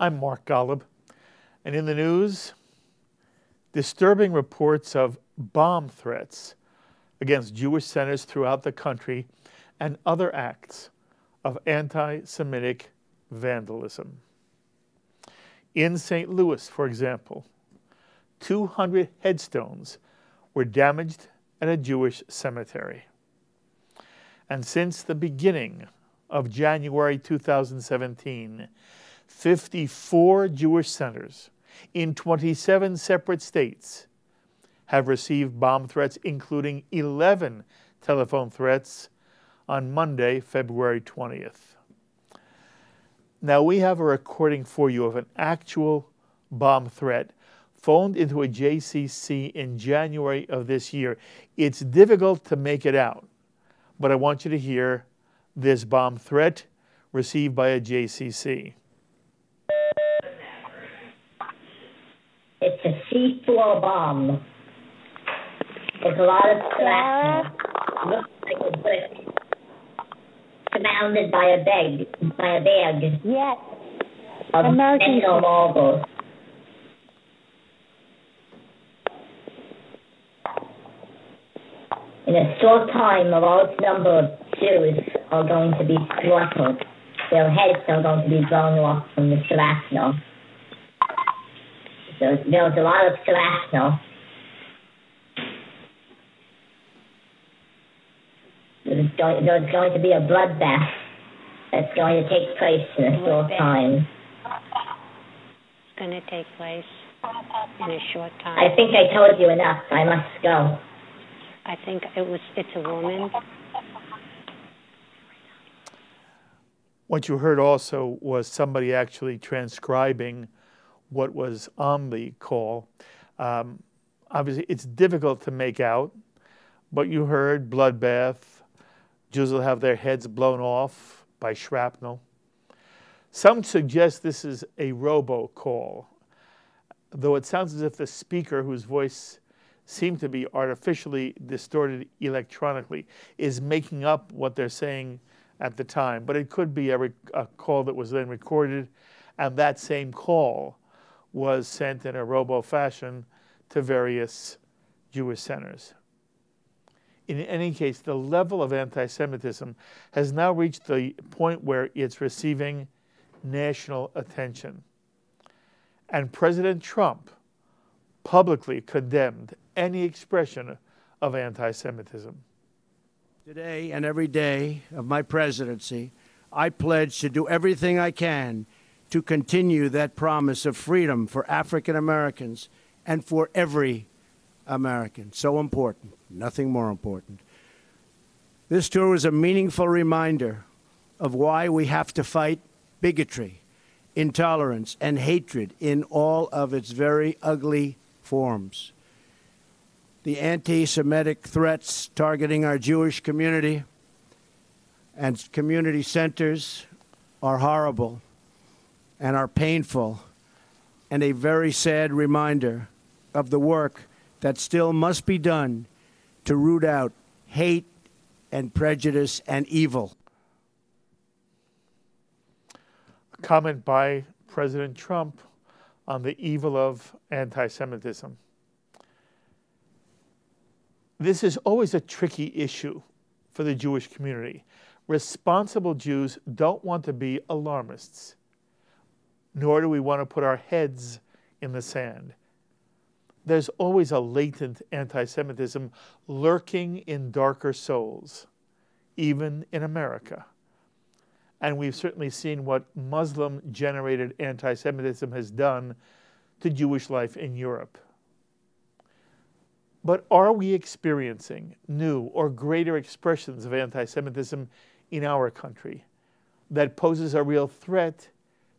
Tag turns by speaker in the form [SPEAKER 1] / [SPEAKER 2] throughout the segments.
[SPEAKER 1] I'm Mark Golub, and in the news, disturbing reports of bomb threats against Jewish centers throughout the country and other acts of anti-Semitic vandalism. In St. Louis, for example, 200 headstones were damaged at a Jewish cemetery. And since the beginning of January 2017, 54 Jewish centers in 27 separate states have received bomb threats, including 11 telephone threats on Monday, February 20th. Now, we have a recording for you of an actual bomb threat phoned into a JCC in January of this year. It's difficult to make it out, but I want you to hear this bomb threat received by a JCC.
[SPEAKER 2] It's a C4 bomb. There's a lot of shrapnel. Looks like a brick. Surrounded by a bag.
[SPEAKER 3] Yes.
[SPEAKER 2] Of metal marbles. In a short time, a large number of Jews are going to be slaughtered. Their heads are going to be blown off from the shrapnel. So there's a lot of shrapnel. There's going to be a bloodbath that's going to take place in a short time.
[SPEAKER 3] It's going to take place in a short time.
[SPEAKER 2] I think I told you enough. I must go.
[SPEAKER 3] I think it's a woman.
[SPEAKER 1] What you heard also was somebody actually transcribing what was on the call. Obviously, it's difficult to make out, but you heard bloodbath. Jews will have their heads blown off by shrapnel. Some suggest this is a robocall, though it sounds as if the speaker, whose voice seemed to be artificially distorted electronically, is making up what they're saying at the time. But it could be a call that was then recorded, and that same call was sent in a robo fashion to various Jewish centers. In any case, the level of anti-Semitism has now reached the point where it's receiving national attention. And President Trump publicly condemned any expression of anti-Semitism.
[SPEAKER 4] Today and every day of my presidency, I pledge to do everything I can to continue that promise of freedom for African Americans and for every American. So important, nothing more important. This tour is a meaningful reminder of why we have to fight bigotry, intolerance, and hatred in all of its very ugly forms. The anti-Semitic threats targeting our Jewish community and community centers are horrible and are painful, and a very sad reminder of the work that still must be done to root out hate and prejudice and evil.
[SPEAKER 1] A comment by President Trump on the evil of anti-Semitism. This is always a tricky issue for the Jewish community. Responsible Jews don't want to be alarmists, nor do we want to put our heads in the sand. There's always a latent anti-Semitism lurking in darker souls, even in America. And we've certainly seen what Muslim-generated anti-Semitism has done to Jewish life in Europe. But are we experiencing new or greater expressions of anti-Semitism in our country that poses a real threat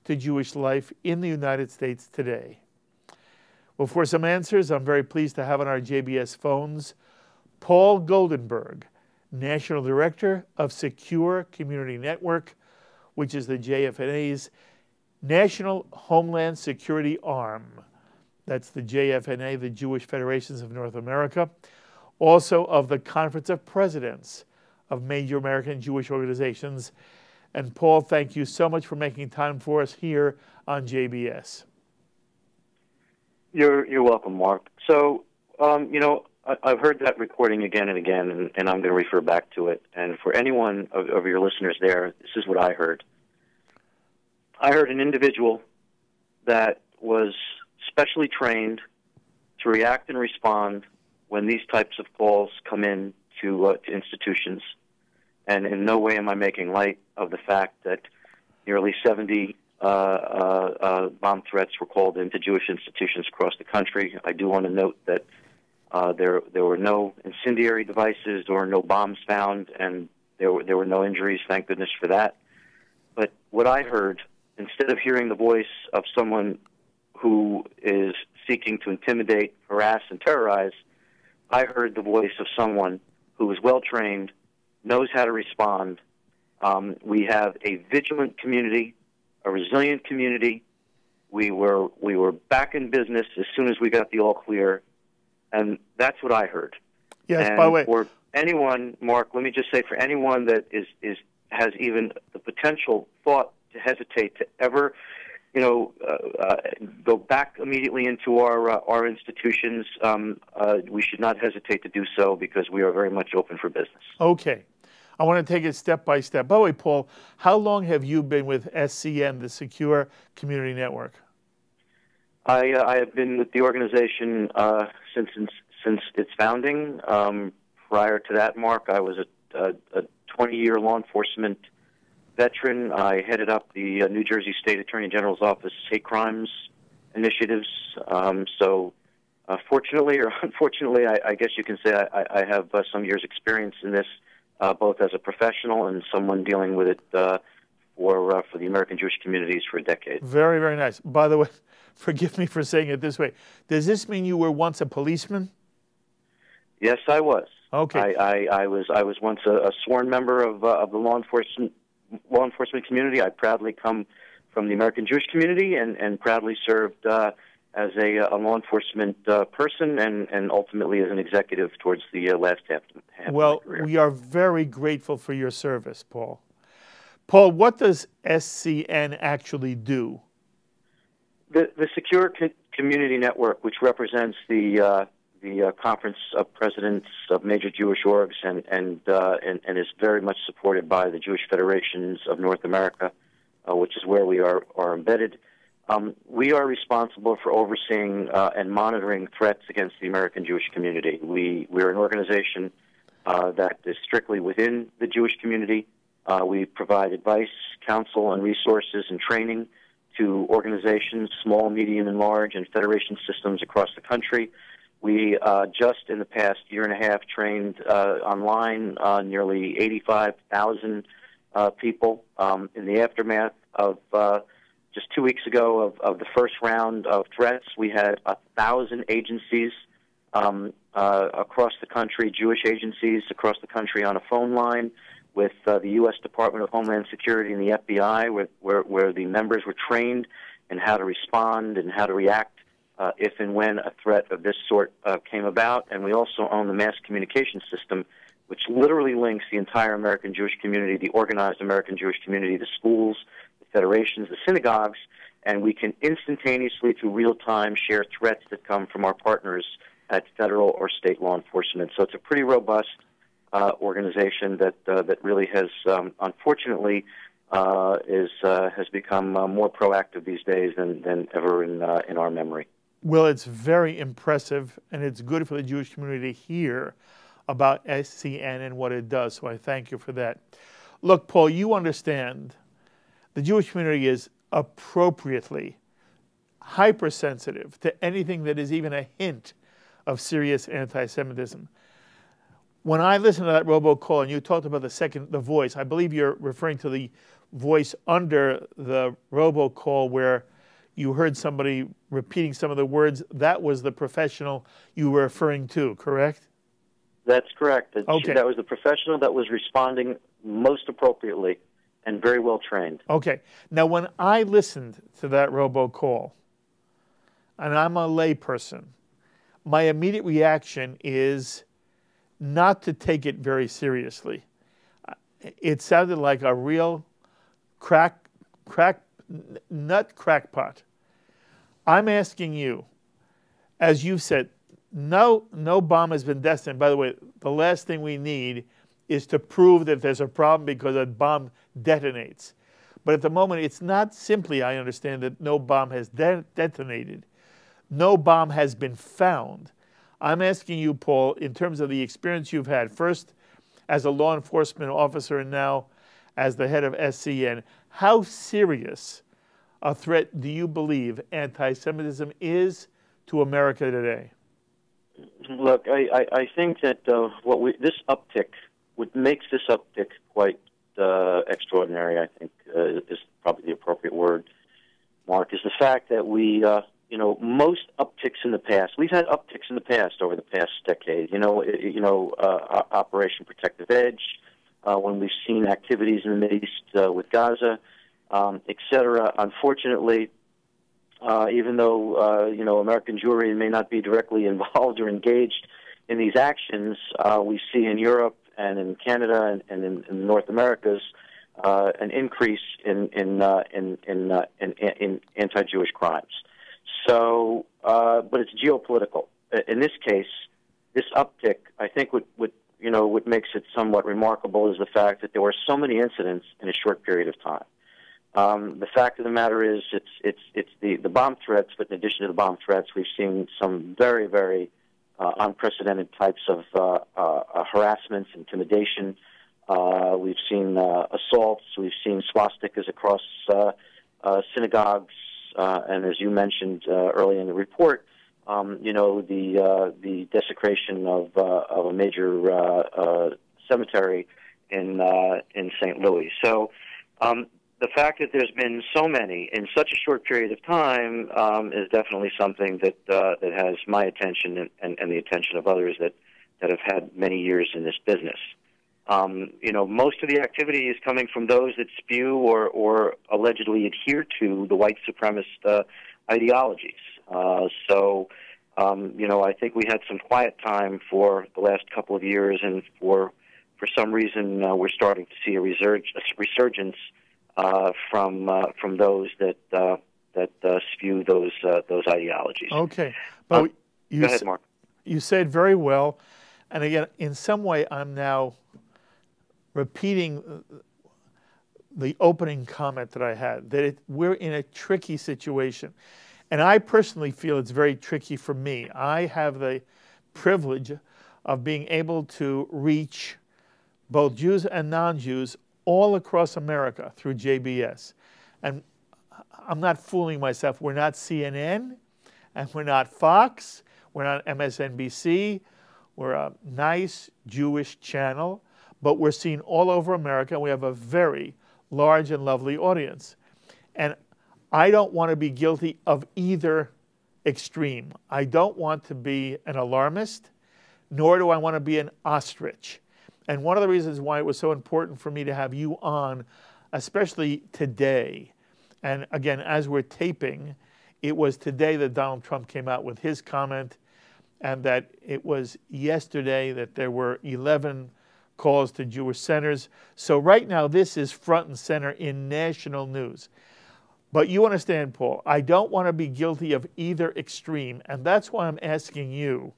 [SPEAKER 1] to Jewish life in the United States today? Well, for some answers, I'm very pleased to have on our JBS phones Paul Goldenberg, National Director of Secure Community Network, which is the JFNA's National Homeland Security Arm. That's the JFNA, the Jewish Federations of North America, also of the Conference of Presidents of major American Jewish organizations. And Paul, thank you so much for making time for us here on JBS.
[SPEAKER 5] You're welcome, Mark. So, you know, I've heard that recording again and again, and I'm going to refer back to it. And for anyone of your listeners there, this is what I heard. I heard an individual that was specially trained to react and respond when these types of calls come in to institutions. And in no way am I making light of the fact that nearly 70 bomb threats were called into Jewish institutions across the country. I do want to note that there were no incendiary devices, there were no bombs found, and there were no injuries, thank goodness for that. But what I heard, instead of hearing the voice of someone who is seeking to intimidate, harass, and terrorize, I heard the voice of someone who is well-trained, knows how to respond. We have a vigilant community, a resilient community. We were back in business as soon as we got the all clear, and that's what I heard.
[SPEAKER 1] Yes,
[SPEAKER 5] and
[SPEAKER 1] by the way,
[SPEAKER 5] for anyone, Mark, let me just say, for anyone that has even the potential thought to hesitate to ever, you know, go back immediately into our institutions, we should not hesitate to do so, because we are very much open for business.
[SPEAKER 1] Okay. I want to take it step by step. By the way, Paul, how long have you been with SCN, the Secure Community Network?
[SPEAKER 5] I have been with the organization since its founding. Prior to that, Mark, I was a 20-year law enforcement veteran. I headed up the New Jersey State Attorney General's Office hate crimes initiatives. Fortunately or unfortunately, I guess you can say I have some years' experience in this, both as a professional and someone dealing with it for the American Jewish communities for a decade.
[SPEAKER 1] Very, very nice. By the way, forgive me for saying it this way. Does this mean you were once a policeman?
[SPEAKER 5] Yes, I was.
[SPEAKER 1] Okay.
[SPEAKER 5] I was once a sworn member of the law enforcement community. I proudly come from the American Jewish community and proudly served as a law enforcement person and ultimately as an executive towards the last half of my career.
[SPEAKER 1] We are very grateful for your service, Paul. Paul, what does SCN actually do?
[SPEAKER 5] The Secure Community Network, which represents the Conference of Presidents of Major Jewish Orgs and is very much supported by the Jewish Federations of North America, which is where we are embedded. We are responsible for overseeing and monitoring threats against the American Jewish community. We're an organization that is strictly within the Jewish community. We provide advice, counsel, and resources and training to organizations, small, medium, and large, and federation systems across the country. We just in the past year and a half trained online nearly 85,000 people. In the aftermath of just 2 weeks ago of the first round of threats, we had 1,000 agencies across the country, Jewish agencies across the country, on a phone line with the U.S. Department of Homeland Security and the FBI, where the members were trained in how to respond and how to react if and when a threat of this sort came about. And we also own the mass communication system, which literally links the entire American Jewish community, the organized American Jewish community, the schools, the federations, the synagogues, and we can instantaneously, through real time, share threats that come from our partners at federal or state law enforcement. So it's a pretty robust organization that really has, unfortunately, has become more proactive these days than ever in our memory.
[SPEAKER 1] Well, it's very impressive, and it's good for the Jewish community to hear about SCN and what it does, so I thank you for that. Look, Paul, you understand the Jewish community is appropriately hypersensitive to anything that is even a hint of serious anti-Semitism. When I listened to that robocall and you talked about the voice, I believe you're referring to the voice under the robocall where you heard somebody repeating some of the words. That was the professional you were referring to, correct?
[SPEAKER 5] That's correct.
[SPEAKER 1] Okay.
[SPEAKER 5] That was the professional that was responding most appropriately and very well trained.
[SPEAKER 1] Okay. Now, when I listened to that robocall, and I'm a layperson, my immediate reaction is not to take it very seriously. It sounded like a real nut crackpot. I'm asking you, as you've said, no bomb has been detonated. By the way, the last thing we need is to prove that there's a problem because a bomb detonates. But at the moment, it's not simply, I understand, that no bomb has detonated. No bomb has been found. I'm asking you, Paul, in terms of the experience you've had, first as a law enforcement officer and now as the head of SCN, how serious a threat do you believe anti-Semitism is to America today?
[SPEAKER 5] Look, I think that this uptick, what makes this uptick quite extraordinary, I think, is probably the appropriate word, Mark, is the fact that we, most upticks in the past, we've had upticks in the past over the past decade. Operation Protective Edge, when we've seen activities in the Mideast with Gaza, et cetera. Unfortunately, even though American Jewry may not be directly involved or engaged in these actions, we see in Europe and in Canada and in North Americas an increase in anti-Jewish crimes. So, but it's geopolitical. In this case, this uptick, I think, what makes it somewhat remarkable is the fact that there were so many incidents in a short period of time. The fact of the matter is, it's the bomb threats, but in addition to the bomb threats, we've seen some very, very unprecedented types of harassments, intimidation. We've seen assaults. We've seen swastikas across synagogues, and as you mentioned early in the report, the desecration of a major cemetery in St. Louis. So. The fact that there's been so many in such a short period of time is definitely something that has my attention and the attention of others that have had many years in this business. Most of the activity is coming from those that spew or allegedly adhere to the white supremacist ideologies. I think we had some quiet time for the last couple of years, and for some reason we're starting to see a resurgence from those that spew those ideologies.
[SPEAKER 1] Okay, but
[SPEAKER 5] go ahead, Mark.
[SPEAKER 1] You said very well, and again, in some way, I'm now repeating the opening comment that I had, that we're in a tricky situation, and I personally feel it's very tricky for me. I have the privilege of being able to reach both Jews and non-Jews all across America through JBS. And I'm not fooling myself. We're not CNN, and we're not Fox, we're not MSNBC. We're a nice Jewish channel, but we're seen all over America. We have a very large and lovely audience. And I don't want to be guilty of either extreme. I don't want to be an alarmist, nor do I want to be an ostrich. And one of the reasons why it was so important for me to have you on, especially today, and again, as we're taping, it was today that Donald Trump came out with his comment, and that it was yesterday that there were 11 calls to Jewish centers. So right now, this is front and center in national news. But you understand, Paul, I don't want to be guilty of either extreme, and that's why I'm asking you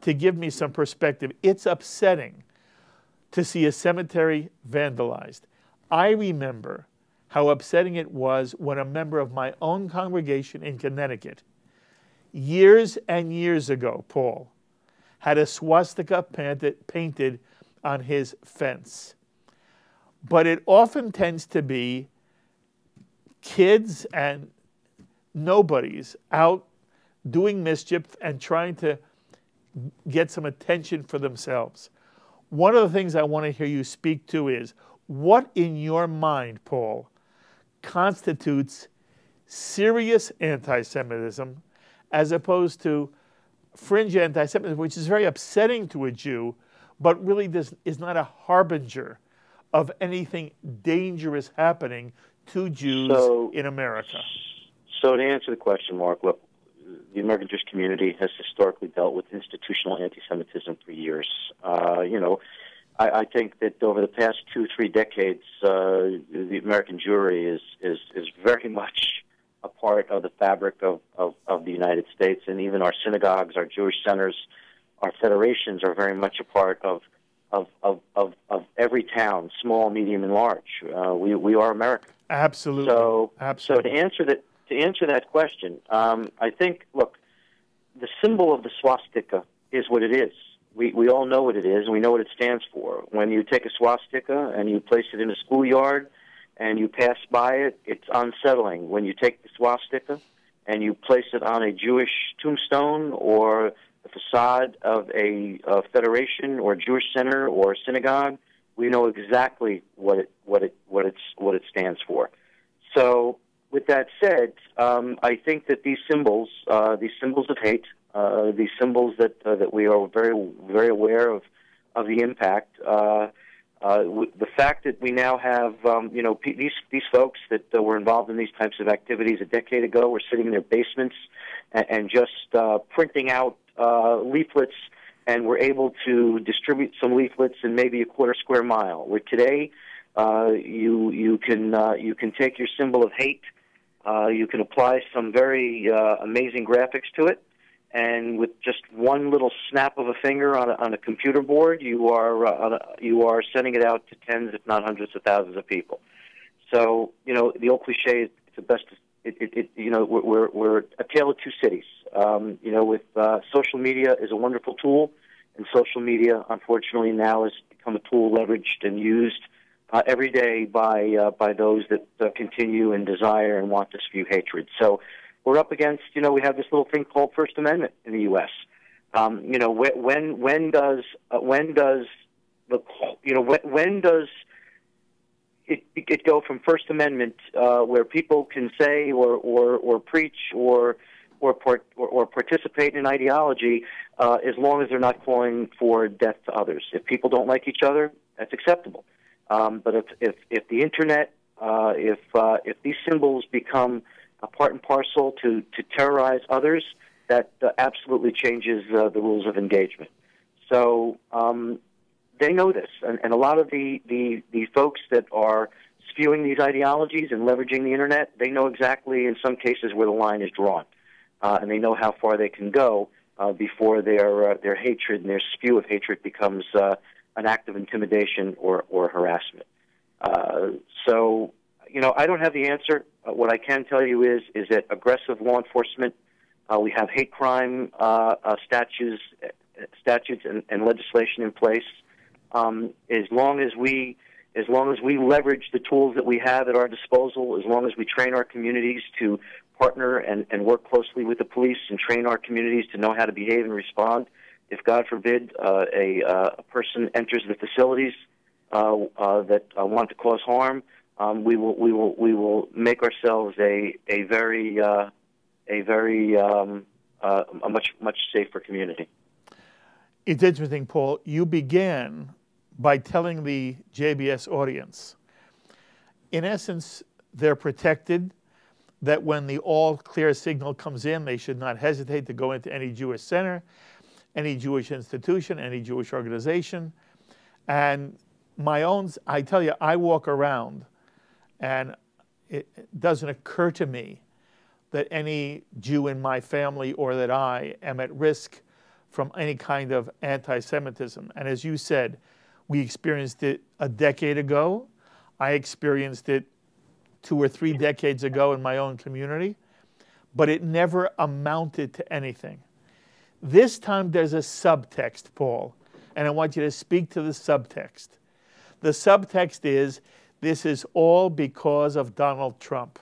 [SPEAKER 1] to give me some perspective. It's upsetting to see a cemetery vandalized. I remember how upsetting it was when a member of my own congregation in Connecticut, years and years ago, Paul, had a swastika painted on his fence. But it often tends to be kids and nobodies out doing mischief and trying to get some attention for themselves. One of the things I want to hear you speak to is, what in your mind, Paul, constitutes serious anti-Semitism as opposed to fringe anti-Semitism, which is very upsetting to a Jew, but really is not a harbinger of anything dangerous happening to Jews in America?
[SPEAKER 5] So to answer the question, Mark, look, the American Jewish community has historically dealt with institutional anti-Semitism for years. I think that over the past 2-3 decades, the American Jewry is very much a part of the fabric of the United States, and even our synagogues, our Jewish centers, our federations are very much a part of every town, small, medium, and large. We are America.
[SPEAKER 1] Absolutely.
[SPEAKER 5] So
[SPEAKER 1] Absolutely.
[SPEAKER 5] to answer that question, I think, look, the symbol of the swastika is what it is. We all know what it is, and we know what it stands for. When you take a swastika and you place it in a schoolyard and you pass by it, it's unsettling. When you take the swastika and you place it on a Jewish tombstone or the facade of a federation or Jewish center or synagogue, we know exactly what it stands for. So, with that said, I think that these symbols of hate, these symbols that we are very aware of the impact. The fact that we now have these folks that were involved in these types of activities a decade ago were sitting in their basements and just printing out leaflets, and were able to distribute some leaflets in maybe a quarter square mile. Where today, you can take your symbol of hate, you can apply some very amazing graphics to it, and with just one little snap of a finger on a computer board, you are sending it out to tens, if not hundreds of thousands of people. So, the old cliche is the best. We're a tale of two cities. With social media is a wonderful tool, and social media, unfortunately, now has become a tool leveraged and used every day by those that continue and desire and want to spew hatred. So we're up against, we have this little thing called First Amendment in the U.S. When does it go from First Amendment where people can say or preach or participate in an ideology as long as they're not calling for death to others? If people don't like each other, that's acceptable. But if the internet, if these symbols become a part and parcel to terrorize others, that absolutely changes the rules of engagement. So they know this, and a lot of the folks that are spewing these ideologies and leveraging the internet, they know exactly, in some cases, where the line is drawn, and they know how far they can go before their hatred and their spew of hatred becomes an act of intimidation or harassment. So, I don't have the answer. What I can tell you is that aggressive law enforcement, we have hate crime statutes and legislation in place. As long as we leverage the tools that we have at our disposal, as long as we train our communities to partner and work closely with the police and train our communities to know how to behave and respond, if God forbid a person enters the facilities that want to cause harm, we will make ourselves a much safer community.
[SPEAKER 1] It's interesting, Paul. You began by telling the JBS audience, in essence, they're protected, that when the all-clear signal comes in, they should not hesitate to go into any Jewish center, any Jewish institution, any Jewish organization. And I tell you, I walk around, and it doesn't occur to me that any Jew in my family or that I am at risk from any kind of anti-Semitism. And as you said, we experienced it a decade ago. I experienced it 2 or 3 decades ago in my own community, but it never amounted to anything. This time there's a subtext, Paul, and I want you to speak to the subtext. The subtext is, this is all because of Donald Trump,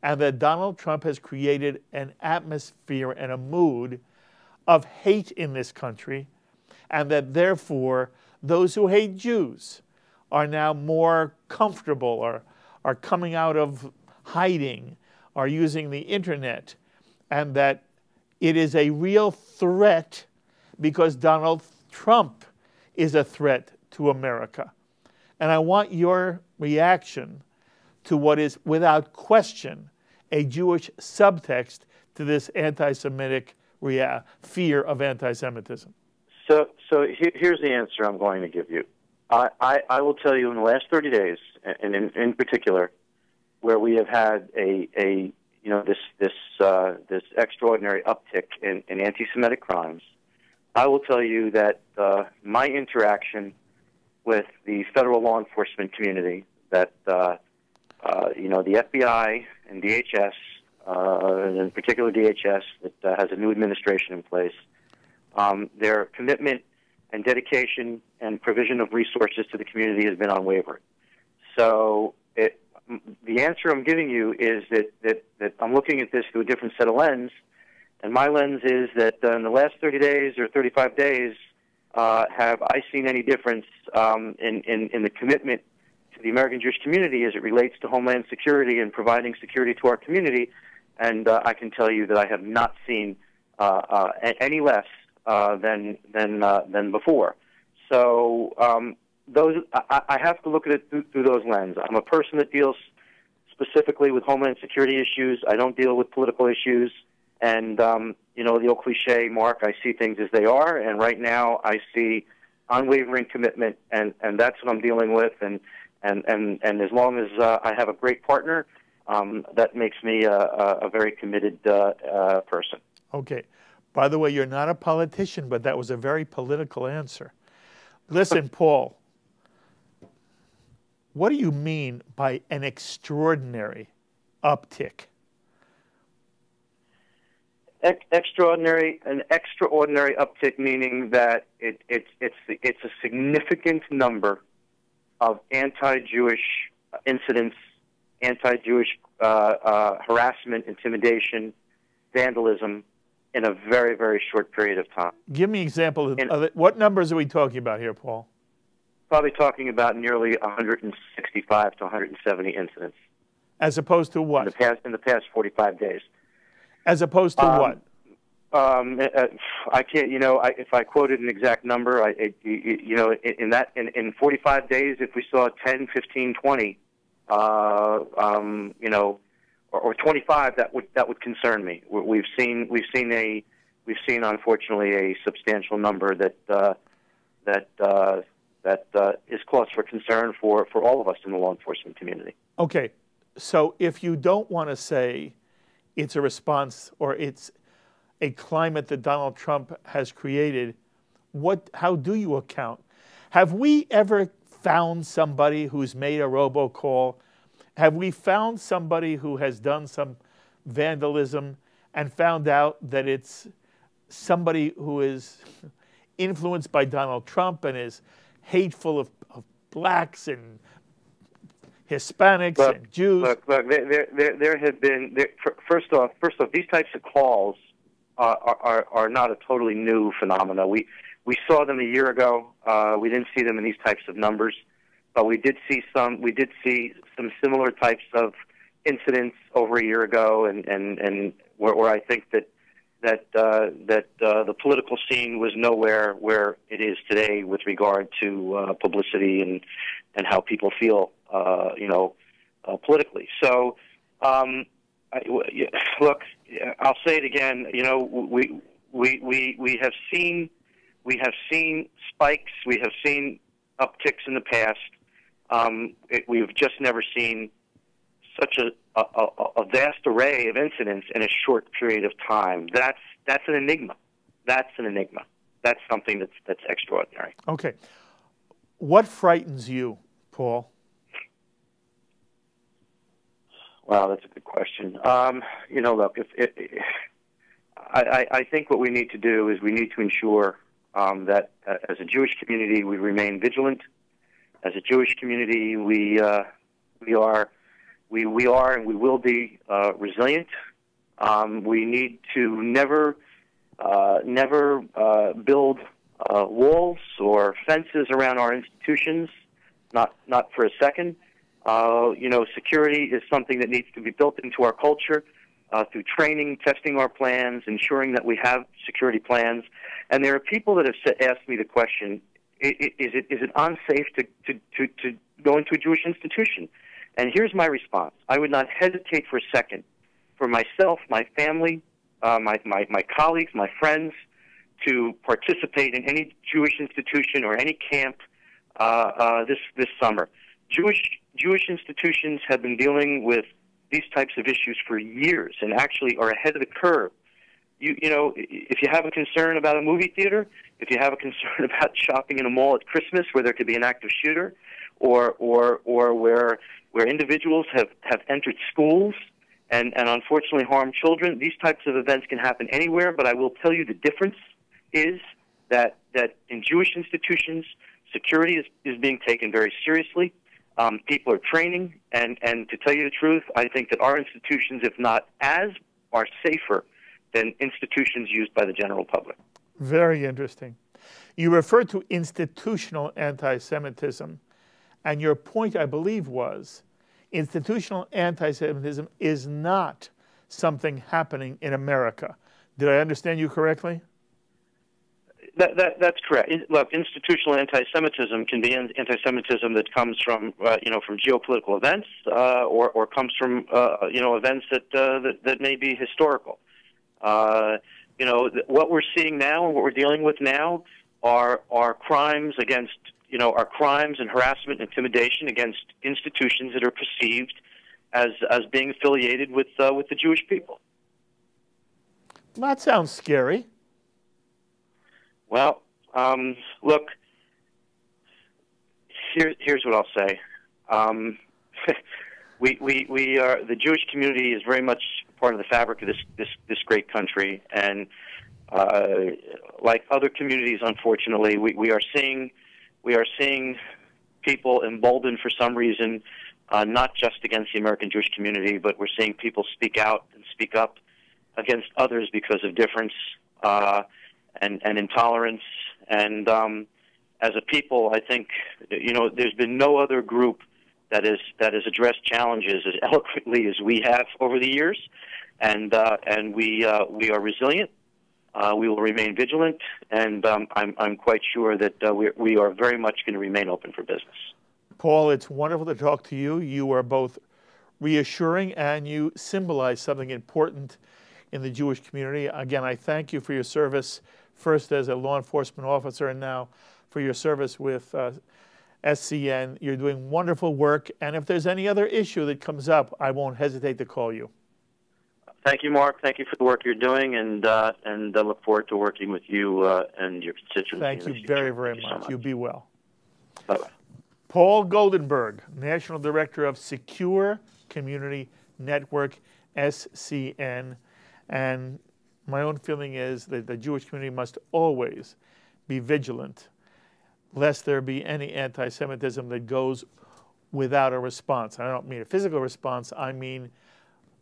[SPEAKER 1] and that Donald Trump has created an atmosphere and a mood of hate in this country, and that therefore those who hate Jews are now more comfortable or are coming out of hiding, are using the internet, and that it is a real threat because Donald Trump is a threat to America. And I want your reaction to what is, without question, a Jewish subtext to this anti-Semitic fear of anti-Semitism.
[SPEAKER 5] So here's the answer I'm going to give you. I will tell you in the last 30 days, and in particular, where we have had this extraordinary uptick in anti-Semitic crimes, I will tell you that my interaction with the federal law enforcement community, that the FBI and DHS, and in particular DHS, that has a new administration in place, their commitment and dedication and provision of resources to the community has been unwavering. So the answer I'm giving you is that I'm looking at this through a different set of lens, and my lens is that in the last 30 days or 35 days, have I seen any difference in the commitment to the American Jewish community as it relates to homeland security and providing security to our community? And I can tell you that I have not seen any less than before. So I have to look at it through those lenses. I'm a person that deals specifically with homeland security issues. I don't deal with political issues. And the old cliche, Mark, I see things as they are. And right now, I see unwavering commitment, and that's what I'm dealing with. And as long as I have a great partner, that makes me a very committed person.
[SPEAKER 1] Okay. By the way, you're not a politician, but that was a very political answer. Listen, Paul, what do you mean by an extraordinary uptick?
[SPEAKER 5] An extraordinary uptick, meaning that it's a significant number of anti-Jewish incidents, anti-Jewish harassment, intimidation, vandalism in a very, very short period of time.
[SPEAKER 1] Give me an example of it. What numbers are we talking about here, Paul?
[SPEAKER 5] Probably talking about nearly 165 to 170 incidents.
[SPEAKER 1] As opposed to what?
[SPEAKER 5] In the past 45 days.
[SPEAKER 1] As opposed to what?
[SPEAKER 5] I can't. If I quoted an exact number, in 45 days, if we saw 10, 15, 20, or 25, that would concern me. We've seen unfortunately a substantial number that is cause for concern for all of us in the law enforcement community.
[SPEAKER 1] Okay, so if you don't want to say it's a response or it's a climate that Donald Trump has created, how do you account? Have we ever found somebody who's made a robocall? Have we found somebody who has done some vandalism and found out that it's somebody who is influenced by Donald Trump and is hateful of blacks and Hispanics and Jews?
[SPEAKER 5] Look, there have been, first off, these types of calls are not a totally new phenomena. We saw them a year ago. We didn't see them in these types of numbers, but we did see some similar types of incidents over a year ago, and where I think that the political scene was nowhere where it is today with regard to publicity and how people feel, politically. So, look, I'll say it again. We have seen spikes. We have seen upticks in the past. We've just never seen such a vast array of incidents in a short period of time. That's an enigma. That's an enigma. That's something that's extraordinary.
[SPEAKER 1] Okay. What frightens you, Paul?
[SPEAKER 5] Wow, that's a good question. Look, I think what we need to do is we need to ensure that as a Jewish community we remain vigilant. As a Jewish community, we are and we will be resilient. We need to never build walls or fences around our institutions. Not for a second. Security is something that needs to be built into our culture through training, testing our plans, ensuring that we have security plans. And there are people that have asked me the question: Is it unsafe to go into a Jewish institution? And here's my response: I would not hesitate for a second for myself, my family, my colleagues, my friends, to participate in any Jewish institution or any camp this summer. Jewish institutions have been dealing with these types of issues for years and actually are ahead of the curve. You know, if you have a concern about a movie theater, if you have a concern about shopping in a mall at Christmas where there could be an active shooter, or where individuals have entered schools and unfortunately harmed children, these types of events can happen anywhere. But I will tell you the difference is that in Jewish institutions, security is being taken very seriously. People are training, and to tell you the truth, I think that our institutions, if not as, are safer than institutions used by the general public.
[SPEAKER 1] Very interesting. You referred to institutional anti-Semitism, and your point, I believe, was institutional anti-Semitism is not something happening in America. Did I understand you correctly?
[SPEAKER 5] That's correct. Look, institutional anti-Semitism can be anti-Semitism that comes from from geopolitical events, or comes from events that may be historical. What we're seeing now and what we're dealing with now are crimes against are crimes and harassment and intimidation against institutions that are perceived as being affiliated with the Jewish people.
[SPEAKER 1] That sounds scary.
[SPEAKER 5] Well, look, here's what I'll say. We are, the Jewish community is very much part of the fabric of this great country, and like other communities, unfortunately, we are seeing people emboldened for some reason, not just against the American Jewish community, but we're seeing people speak out and speak up against others because of difference and intolerance. And as a people, I think there's been no other group that has addressed challenges as eloquently as we have over the years, and we are resilient. We will remain vigilant, and I'm quite sure that we are very much going to remain open for business.
[SPEAKER 1] Paul, it's wonderful to talk to you. You are both reassuring and you symbolize something important in the Jewish community. Again, I thank you for your service, first as a law enforcement officer and now for your service with SCN. You're doing wonderful work, and if there's any other issue that comes up, I won't hesitate to call you.
[SPEAKER 5] Thank you, Mark. Thank you for the work you're doing, and I look forward to working with you and your constituents.
[SPEAKER 1] Thank you very, very much. You be well.
[SPEAKER 5] Bye-bye.
[SPEAKER 1] Paul Goldenberg, National Director of Secure Community Network, SCN. And my own feeling is that the Jewish community must always be vigilant, lest there be any anti-Semitism that goes without a response. I don't mean a physical response. I mean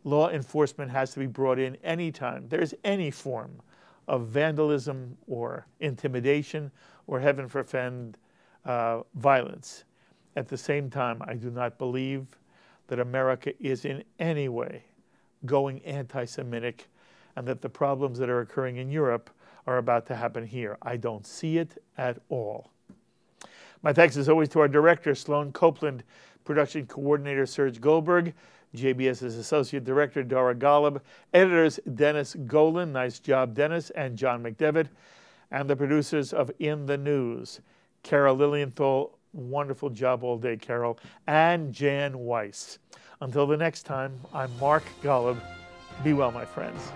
[SPEAKER 1] law enforcement has to be brought in anytime there's any form of vandalism or intimidation or, heaven forfend, violence. At the same time, I do not believe that America is in any way going anti-Semitic and that the problems that are occurring in Europe are about to happen here. I don't see it at all. My thanks as always to our director, Sloan Copeland, production coordinator, Serge Goldberg, JBS's associate director, Dara Golub, editors, Dennis Golan, nice job, Dennis, and John McDevitt, and the producers of In the News, Carol Lilienthal, wonderful job all day, Carol, and Jan Weiss. Until the next time, I'm Mark Golub. Be well, my friends.